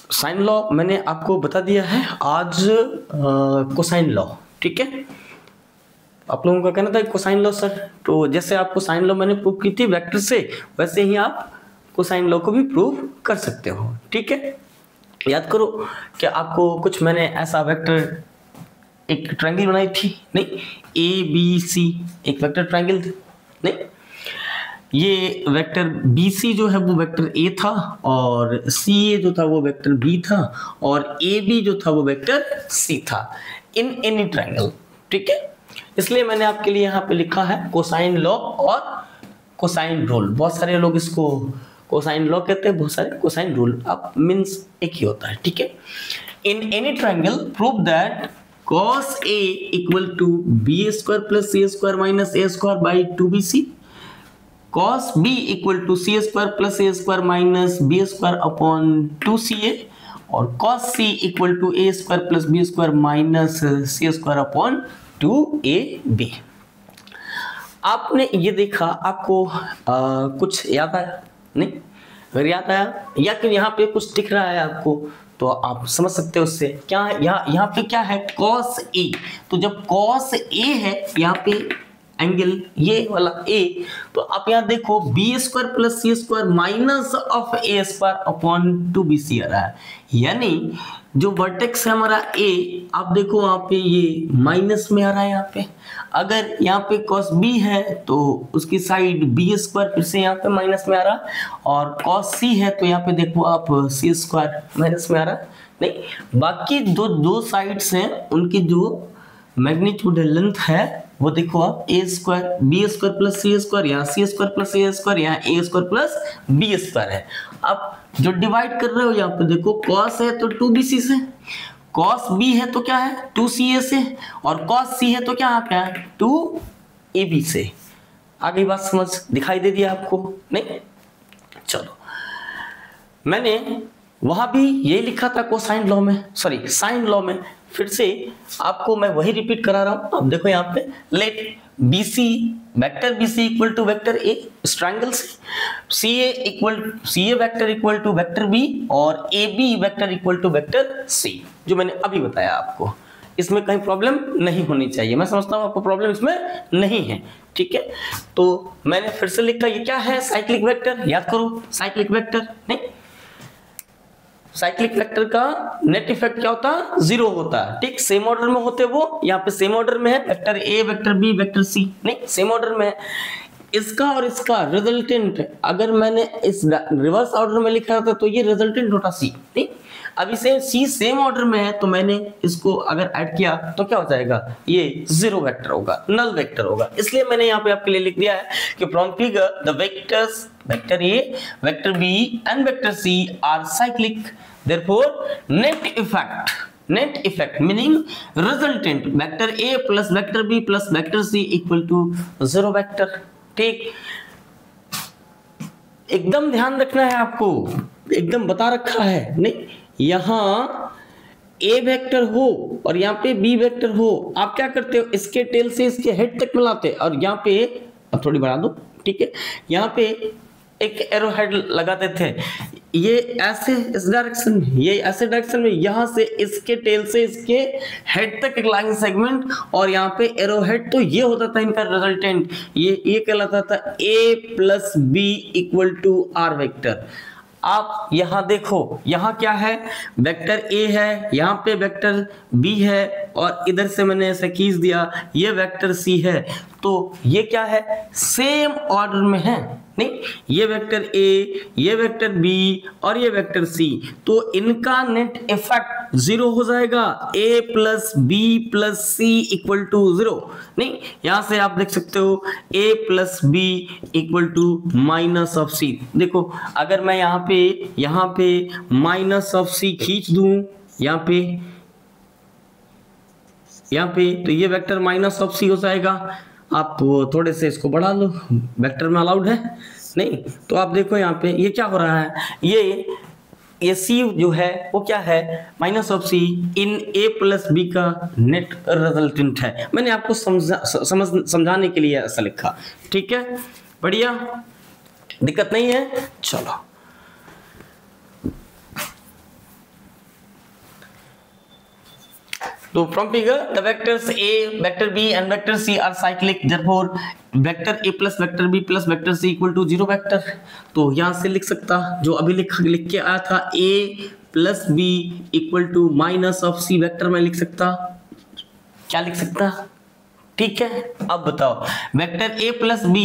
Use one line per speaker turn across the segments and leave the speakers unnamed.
Sign law मैंने आपको बता दिया है आज, कोसाइन लॉ, ठीक है। आप लोगों का कहना था कोसाइन लॉ सर, तो जैसे आपको साइन लॉ मैंने प्रूव की थी वेक्टर से, वैसे ही आप कोसाइन लॉ को भी प्रूव कर सकते हो, ठीक है। याद करो कि आपको कुछ मैंने ऐसा वेक्टर, एक ट्रायंगल बनाई थी, नहीं ए बी सी एक वेक्टर ट्रायंगल थी, नहीं ये वेक्टर बी सी जो है वो वेक्टर ए था, और सी ए जो था वो वेक्टर बी था, और ए बी जो था वो वेक्टर सी था इन एनी ट्रायंगल, ठीक है। इसलिए मैंने आपके लिए यहाँ पे लिखा है कोसाइन लॉ और कोसाइन रूल। बहुत सारे लोग इसको कोसाइन लॉ कहते हैं, बहुत सारे कोसाइन रूल, अब मीन्स एक ही होता है, ठीक है। In any triangle prove that cos A equal to B square plus C square minus A square by 2BC, cos B equal to C square plus A square minus B square upon 2CA, और cos C equal to A square plus B square minus C square upon 2AB। आपने ये देखा, आपको कुछ याद आया? नहीं, अगर याद आया या कि यहाँ पे कुछ दिख रहा है आपको तो आप समझ सकते हो उससे क्या है। यहाँ पे क्या है cos A, तो जब cos A है यहाँ पे एंगल ये वाला A, तो आप यहाँ देखो B square plus C square minus of A square upon 2BC आ रहा है, यानी जो वर्टेक्स है हमारा A, आप देखो वहाँ पे ये माइनस में आ रहा है यहाँ पे। अगर यहाँ पे cos B है तो उसकी साइड बी स्क्वायर फिर से यहाँ पे माइनस में आ रहा, और cos C है तो यहाँ पे देखो आप सी स्क्वायर माइनस में आ रहा। नहीं, बाकी दो साइड्स हैं उनकी जो मैग्नीट्यूड लेंथ है वो देखो आप ए square B square plus C square, यहाँ सी स्क्वायर प्लस ए स्क्वायर, यहाँ ए स्क्वायर प्लस बी स्क्वायर है। अब जो डिवाइड कर रहे हो यहाँ पे देखो cos है तो 2BC से, cos B है तो क्या है 2CA से, और cos C है तो क्या है 2AB से। आगे बात समझ दिखाई दे दिया आपको? नहीं, चलो मैंने वहां भी यही लिखा था कोसाइन लॉ में, सॉरी साइन लॉ में, फिर से आपको मैं वही रिपीट करा रहा हूं। अब देखो यहाँ पे let BC vector BC equal to vector A triangle से, CA vector equal to vector B, और AB vector equal to vector C, जो मैंने अभी बताया आपको। इसमें कहीं प्रॉब्लम नहीं होनी चाहिए, मैं समझता हूँ आपको प्रॉब्लम इसमें नहीं है, ठीक है। तो मैंने फिर से लिखा, ये क्या है साइक्लिक वेक्टर, याद करो साइक्लिक वेक्टर। नहीं, साइक्लिक वेक्टर का नेट इफेक्ट क्या होता है, जीरो होता है, ठीक। सेम ऑर्डर में होते वो, यहाँ पे सेम ऑर्डर में है vector A vector B vector C, नहीं सेम ऑर्डर में है। इसका और इसका रिजल्टेंट अगर मैंने इस रिवर्स ऑर्डर में लिखा था तो ये रिजल्टेंट होता सी, ठीक। अभी से सी सेम ऑर्डर में है तो मैंने इसको अगर ऐड किया तो क्या हो जाएगा, ये जीरो वेक्टर होगा, नल वेक्टर होगा। इसलिए मैंने यहाँ पे आपके लिए लिख दिया है कि from figure the vectors vector A vector B and vector C are cyclic, therefore net effect meaning resultant vector A plus vector B plus vector C equal to zero vector, ठीक। एकदम ध्यान रखना है आपको, एकदम बता रखा है। नहीं, यहाँ ए वेक्टर हो और यहाँ पे बी वेक्टर हो, आप क्या करते हो इसके टेल से इसके हेड तक मिलाते, और यहाँ पे अब थोड़ी बढ़ा दो, ठीक है, यहाँ पे एक एरो हेड लगाते थे, ये ऐसे इस डायरेक्शन में, ये ऐसे डायरेक्शन में, यहाँ से इसके टेल से इसके हेड तक एक लाइन सेगमेंट, और यहाँ पे एरो हेड, तो ये होता था इनका रिजल्टेंट, ये कहलाता था A plus B equal to R vector. आप यहां देखो, यहां क्या है, वेक्टर ए है, यहां पे वेक्टर बी है, और इधर से मैंने ऐसा खींच दिया ये वेक्टर सी है, तो ये क्या है सेम ऑर्डर में है। नहीं, ये वेक्टर ए, ये वेक्टर बी और ये वेक्टर सी, तो इनका नेट इफेक्ट जीरो हो जाएगा, A plus B plus C equal to zero. नहीं, यहां से आप देख सकते हो A plus B equal to minus of C. देखो अगर मैं यहाँ पे माइनस ऑफ सी खींच दूं यहाँ पे तो ये वेक्टर माइनस ऑफ सी हो जाएगा। आप थोड़े से इसको बढ़ा लो, वेक्टर में अलाउड है नहीं, तो आप देखो यहाँ पे ये क्या हो रहा है, ये सी जो है वो क्या है माइनस ऑफ सी इन ए प्लस बी का नेट रिजल्टेंट है। मैंने आपको समझाने के लिए ऐसा लिखा, ठीक है, बढ़िया, दिक्कत नहीं है। चलो तो from figure the vectors a, vector b and vector c are cyclic, therefore vector a plus vector b plus vector c equal to 0 vector. तो यहां से लिख सकता जो अभी लिख के आया था a plus b equal to minus of c vector में लिख सकता, क्या लिख सकता? ठीक है, अब बताओ vector a plus b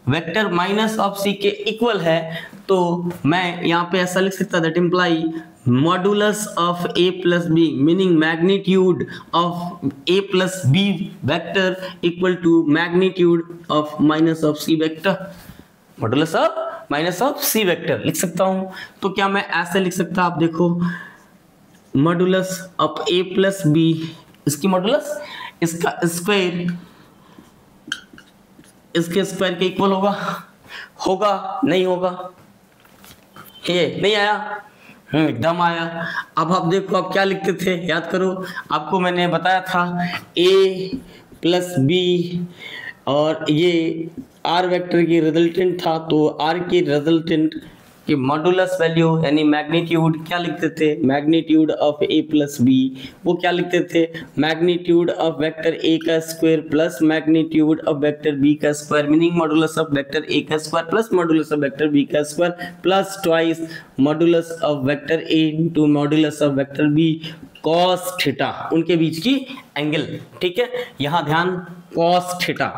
vector minus of c के इक्वल है, तो मैं यहाँ पे ऐसा लिख सकता that imply modulus of a plus b meaning magnitude of a plus b vector equal to magnitude of minus of c vector, modulus of minus of c vector लिख सकता हूँ। तो क्या मैं ऐसे लिख सकता, आप देखो modulus of a plus b, इसकी मॉडुलस इसका स्क्वायर इसके स्क्वायर के इक्वल होगा, होगा नहीं होगा? ये नहीं आया? एकदम आया। अब आप देखो आप क्या लिखते थे, याद करो, आपको मैंने बताया था a प्लस b और ये r वेक्टर की रिजल्टेंट था, तो r की रिजल्टेंट कि मॉडुलस वैल्यू यानी मैग्नीट्यूड क्या लिखते थे, magnitude of a plus b, वो क्या लिखते थे, मैग्नीट्यूड ऑफ वेक्टर a का square plus magnitude of vector b का square meaning modulus of vector a का square plus modulus of vector b का square plus twice modulus of vector a into modulus of vector b cos theta, उनके बीच की angle. ठीक है, यहाँ ध्यान cos theta,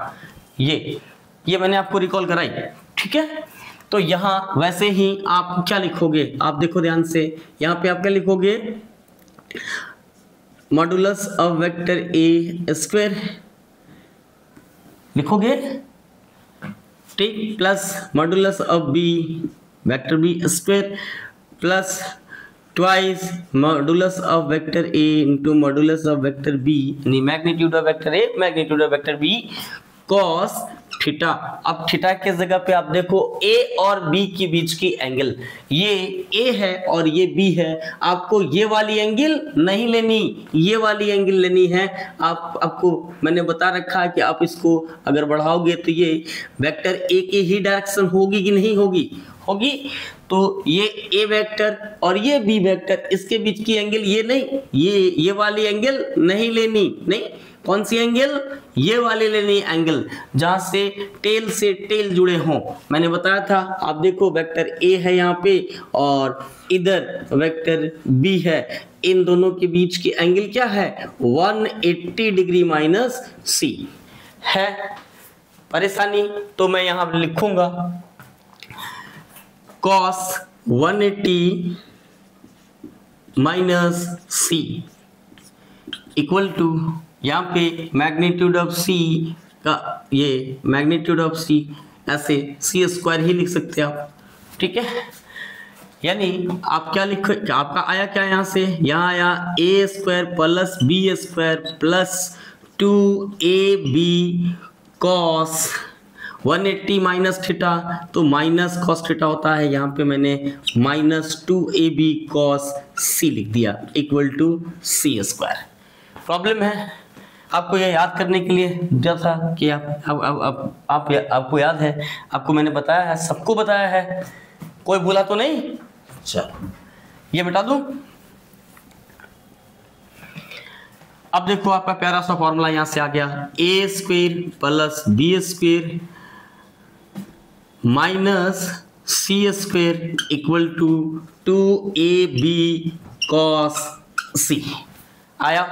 ये मैंने आपको रिकॉल कराई। ठीक है, तो यहां वैसे ही आप क्या लिखोगे, आप देखो ध्यान से, यहां पे आप क्या लिखोगे, modulus of vector A square लिखोगे, ठीक, plus modulus of B vector B square plus twice modulus of vector A into modulus of vector B यानी magnitude of vector A magnitude of vector B cos theta. अब theta के जगह पे आप देखो a और b के बीच की एंगल, ये a है और ये b है, आपको ये वाली एंगल नहीं लेनी, ये वाली एंगल लेनी है। आपको मैंने बता रखा है कि आप इसको अगर बढ़ाओगे तो ये वेक्टर a की ही डायरेक्शन होगी कि नहीं होगी, होगी। तो ये a वेक्टर और ये b वेक्टर, इसके बीच की एंगल ये नहीं, ये वाली एंगल नहीं लेनी, नहीं, कौन सी एंगल, ये वाली लेनी एंगल जहां से टेल जुड़े हों। मैंने बताया था, आप देखो वेक्टर a है यहाँ पे और इधर वेक्टर b है, इन दोनों के बीच की एंगल क्या है, 180 डिग्री माइनस c है। परेशानी तो मैं यहाँ लिखूंगा cos 180 minus c equal to, यहाँ पे मैग्नीट्यूड ऑफ c का, ये मैग्नीट्यूड ऑफ c ऐसे c स्क्वायर ही लिख सकते हैं आप। ठीक है, यानी आप क्या लिखो, आपका आया क्या, यहाँ से यहाँ आया a square plus b square plus 2ab cos 180 minus theta, तो माइनस कॉस थीटा होता है, यहाँ पे मैंने माइनस 2ab cos c लिख दिया equal to c square. Problem है आपको ये याद करने के लिए, जैसा कि आपको याद है, आपको मैंने बताया है, सबको बताया है, कोई भूला तो नहीं। चलो ये मिटा दूं। अब देखो आपका प्यारा सा फॉर्मूला यहां से आ गया, a square plus b square minus c square equal to 2ab cos c आया।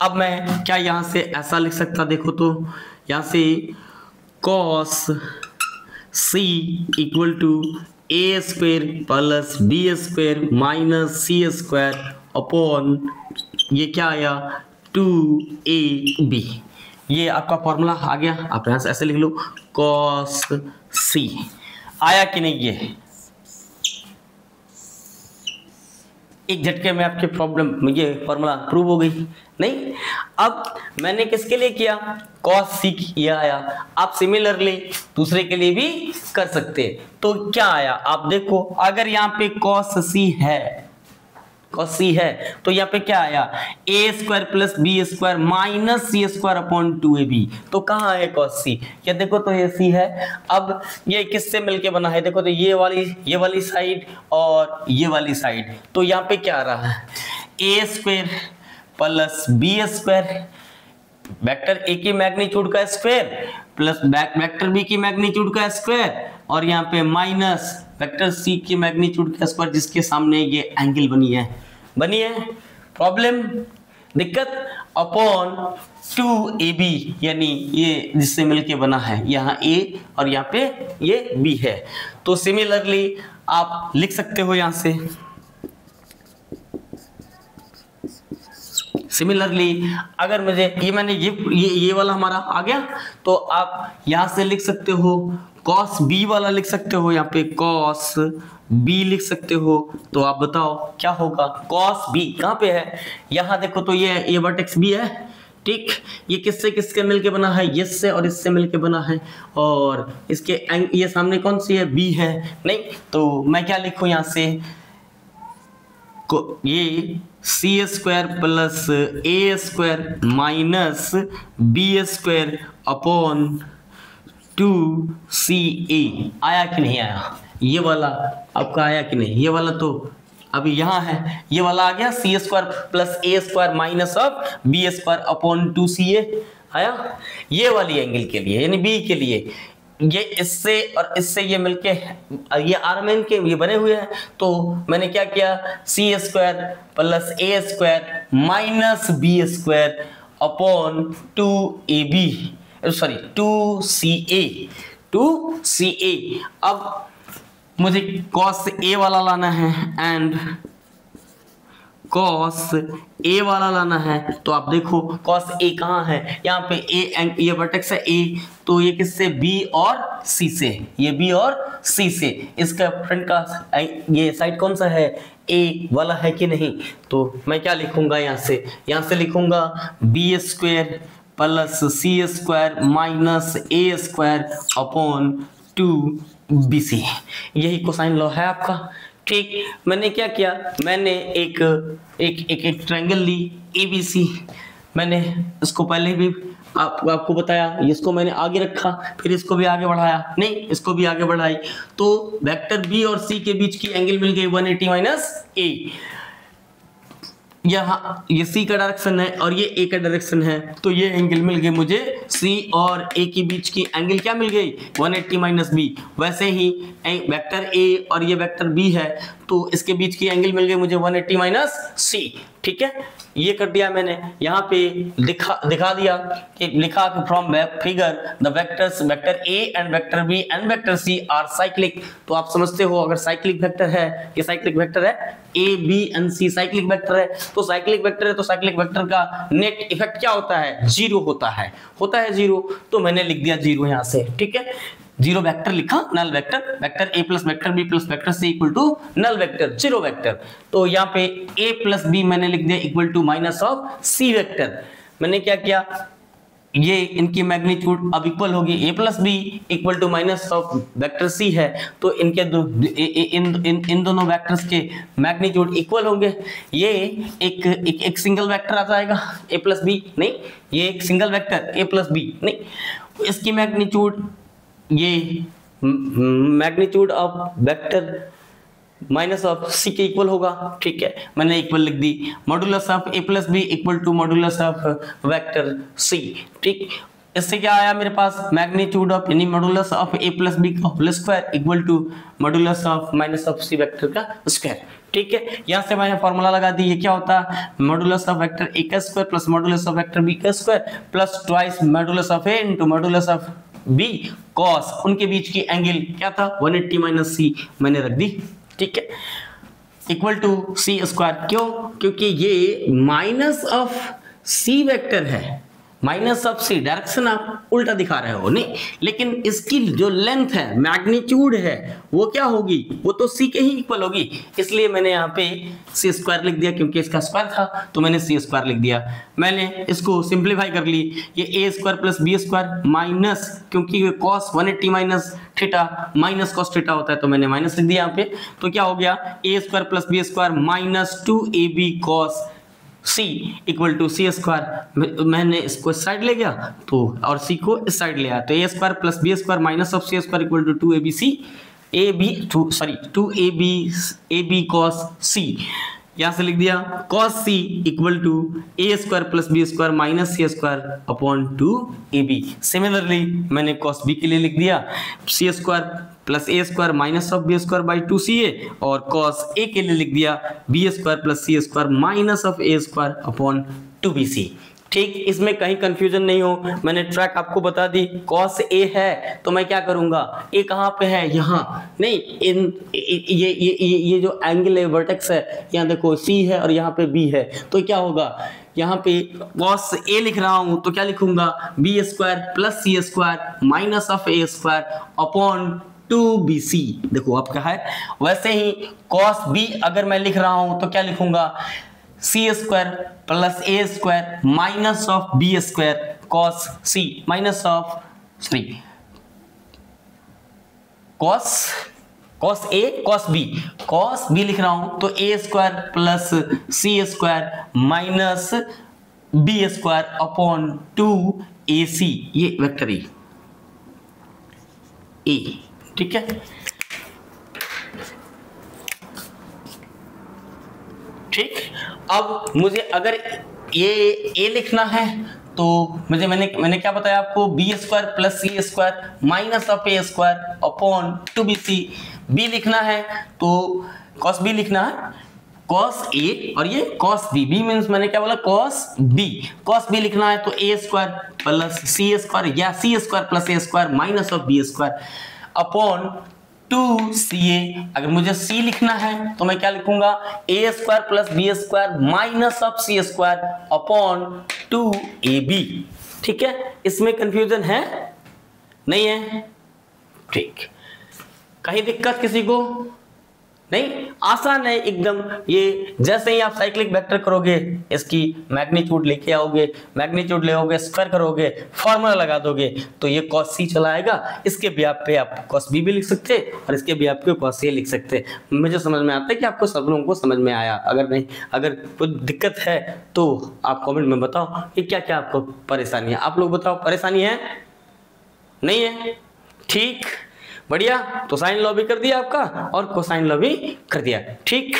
अब मैं क्या यहाँ से ऐसा लिख सकता, देखो तो यहाँ से cos c equal to a square plus b square minus c square upon ये क्या आया 2ab, ये आपका फॉर्मूला आ गया। आप यहाँ से ऐसे लिख लो cos c, आया कि नहीं, ये एक झटके में आपके प्रॉब्लम ये फॉर्मूला प्रूव हो गई नहीं। अब मैंने किसके लिए किया, cos c किया आया, आप सिमिलरली दूसरे के लिए भी कर सकते हैं। तो क्या आया आप देखो, अगर यहाँ पे cos c है तो यहाँ पे क्या आया a square plus b square minus c square upon 2ab, तो कहाँ है cos c, क्या देखो तो ये c है। अब ये किससे मिलके बना है, देखो तो ये वाली साइड और ये वाली साइड, तो यहाँ पे क्या आ रहा है a square plus B square, vector A की मैग्नीट्यूड का स्क्वायर प्लस वेक्टर बी की मैग्नीट्यूड का स्क्वायर और यहाँ पे माइनस वेक्टर सी की मैग्नीट्यूड का स्क्वायर, जिसके सामने ये एंगल बनी है प्रॉब्लम दिक्कत अपॉन 2ab, यानी ये जिससे मिलके बना है, यहाँ a और यहाँ पे ये b है। तो सिमिलरली आप लिख सकते हो यहाँ से, सिमिलरली अगर मुझे ये वाला हमारा आ गया तो आप यहां से लिख सकते हो cos b वाला लिख सकते हो, यहाँ पे cos b लिख सकते हो। तो आप बताओ क्या होगा, cos b कहां पे है, यहां देखो तो ये वर्टेक्स b है, ठीक। ये किससे मिलके बना है, इससे और इससे मिलके बना है, और इसके ये सामने कौन सी है, b है नहीं। तो मैं क्या लिखूं यहाँ से, ये C square plus A square minus B square upon 2ca। आया कि नहीं आया, ये वाला आपका आया कि नहीं, ये वाला तो अभी यहाँ है, ये वाला आ गया C square plus A square minus of B square upon 2ca आया, ये वाली एंगल के लिए यानी बी के लिए। ये इससे और इससे ये मिलके ये आर्मेन के ये बने हुए हैं, तो मैंने क्या किया, C square plus A square minus B square upon 2ca। अब मुझे cos a वाला लाना है एंड cos a वाला लाना है। तो आप देखो cos a कहाँ है, यहाँ पे a, ये वर्टेक्स है a, तो ये किससे, b और c से, ये b और c से, इसका फ्रंट का ये साइड कौन सा है, a वाला है कि नहीं। तो मैं क्या लिखूंगा, यहाँ से लिखूंगा b square plus C square minus ए स्क्वायर अपॉन 2bc, यही कोसाइन लॉ है आपका, ठीक। मैंने क्या किया, मैंने एक ट्रायंगल ली ABC, मैंने इसको पहले भी आपको बताया, इसको मैंने आगे रखा, फिर इसको भी आगे बढ़ाया, नहीं इसको भी आगे बढ़ाई, तो वेक्टर B और C के बीच की एंगल मिल गई 180 माइनस a। यहाँ ये C का डायरेक्शन है और ये A का डायरेक्शन है, तो ये एंगल मिल गई मुझे C और A के बीच की एंगल क्या मिल गई, 180 माइनस बी। वैसे ही वेक्टर A और ये वेक्टर B है, तो इसके बीच की एंगल मिल गई मुझे 180 माइनस C, ठीक है। ये कर दिया मैंने, यहाँ पे दिखा दिया कि लिखा कि from figure the vectors vector A and vector B and vector C are cyclic. तो आप समझते हो अगर साइक्लिक वेक्टर है, ये साइक्लिक वेक्टर है, A B and C cyclic vector है, तो साइक्लिक वेक्टर है तो साइक्लिक वेक्टर का नेट इफेक्ट क्या होता है, जीरो होता है जीरो। तो मैंने लिख दिया जीरो यहाँ से, ठीक है। जीरो वेक्टर लिखा, null vector, vector a plus vector b plus vector c equal to null vector, zero vector. तो यहाँ पे a प्लस b मैंने लिख दिया equal to minus of c vector. मैंने क्या किया, ये इनकी मैग्नीट्यूड अब इक्वल होगी, a plus B equal to minus of vector c है, तो इनके इन दोनों वेक्टर्स के मैग्नीट्यूड इक्वल होंगे। ये एक सिंगल वेक्टर आ जाएगा a प्लस बी, नहीं ये एक single vector a plus B, नहीं इसकी मैग्नीट्यूड, ये magnitude of vector minus of c के इक्वल होगा, ठीक है। मैंने इक्वल लिख दी, modulus of a plus B equal to modulus of vector c, ठीक। इससे क्या आया मेरे पास, मैग्नीट्यूड ऑफ यानी modulus of a plus B का whole square equal to modulus of minus of c vector का स्क्वायर, ठीक है। यहाँ से मैंने फॉर्मूला लगा दी, ये क्या होता है, मॉडुलस ऑफ वेक्टर a का square plus modulus of vector b का square plus twice modulus of a into modulus of b cos, उनके बीच की एंगल क्या था 180 माइनस c मैंने रख दी, ठीक है, इक्वल टू सी स्क्वायर। क्यों, क्योंकि ये माइनस ऑफ सी वेक्टर है, माइनस ऑफ सी, डायरेक्शन आप उल्टा दिखा रहे हो, नहीं लेकिन इसकी जो लेंथ है, मैग्नीट्यूड है, वो क्या होगी, वो तो सी के ही इक्वल होगी, इसलिए मैंने यहाँ पे सी स्क्वायर लिख दिया, क्योंकि इसका स्क्वायर था तो मैंने सी स्क्वायर लिख दिया। मैंने इसको सिंप्लीफाई कर ली, ये a square plus B square minus, क्योंकि ये cos 180 minus theta minus cos theta होता है, तो मैंने माइनस लिख दिया यहाँ पे। तो क्या हो गया, a square plus B square minus 2ab cos c equal to c square. मैंने इसको इस साइड ले गया तो, और c को इस साइड ले आया, तो a square plus B square minus of c square equal to 2ab cos c। यहां से लिख दिया cos c equal to a square plus B square minus c square upon 2ab। Similarly मैंने cos b के लिए लिख दिया c square plus a square minus of b square by 2ca, और cos a के लिए लिख दिया b square plus c square minus of a square upon 2bc। ठीक, इसमें कहीं कंफ्यूजन नहीं हो, मैंने ट्रैक आपको बता दी। cos a है तो मैं क्या करूंगा, a कहाँ पे है, यहाँ नहीं, ये जो एंगल है वर्टेक्स है, यहाँ देखो c है और यहाँ पे b है, तो क्या होगा, यहाँ पे cos a लिख रहा हूं तो क्या लिखूंगा, b square plus c square minus of a square upon 2bc। देखो अब क्या है, वैसे ही cos b अगर मैं लिख रहा हूं तो क्या लिखूंगा, c square plus a square minus of b square cos c minus of cos a cos b लिख रहा हूं तो a square plus c square minus b square upon 2ac, ये वेक्टर ए, ठीक है। ठीक, अब मुझे अगर ये a लिखना है तो मैंने क्या बताया आपको, b square plus c square minus of a square upon 2bc। b लिखना है तो cos b लिखना है, cos a और ये cos b, b मीन्स मैंने क्या बोला, cos b लिखना है तो a square plus c square या c square plus a square minus of b square upon 2ca। अगर मुझे c लिखना है तो मैं क्या लिखूंगा, a square plus b square minus of c square upon 2ab। ठीक है, इसमें कंफ्यूजन है नहीं है, ठीक, कहीं दिक्कत किसी को नहीं, आसान है एकदम। ये जैसे ही आप साइक्लिक वेक्टर करोगे, इसकी मैग्नीट्यूड लेके आओगे, मैग्नीट्यूड ले आओगे, स्क्वायर करोगे, फॉर्मूला लगा दोगे तो ये cos c चला आएगा। इसके भी आप पे आप cos b भी लिख सकते और इसके भी आपको cos a लिख सकते। मुझे समझ में आता है कि आपको सब लोगों को समझ में आया। अगर नहीं, अगर कोई दिक्कत है तो आप कॉमेंट में बताओ कि क्या क्या आपको परेशानी है। आप लोग बताओ, परेशानी है नहीं है, ठीक, बढ़िया। तो साइन लॉ भी कर दिया आपका और कोसाइन लॉ भी कर दिया, ठीक।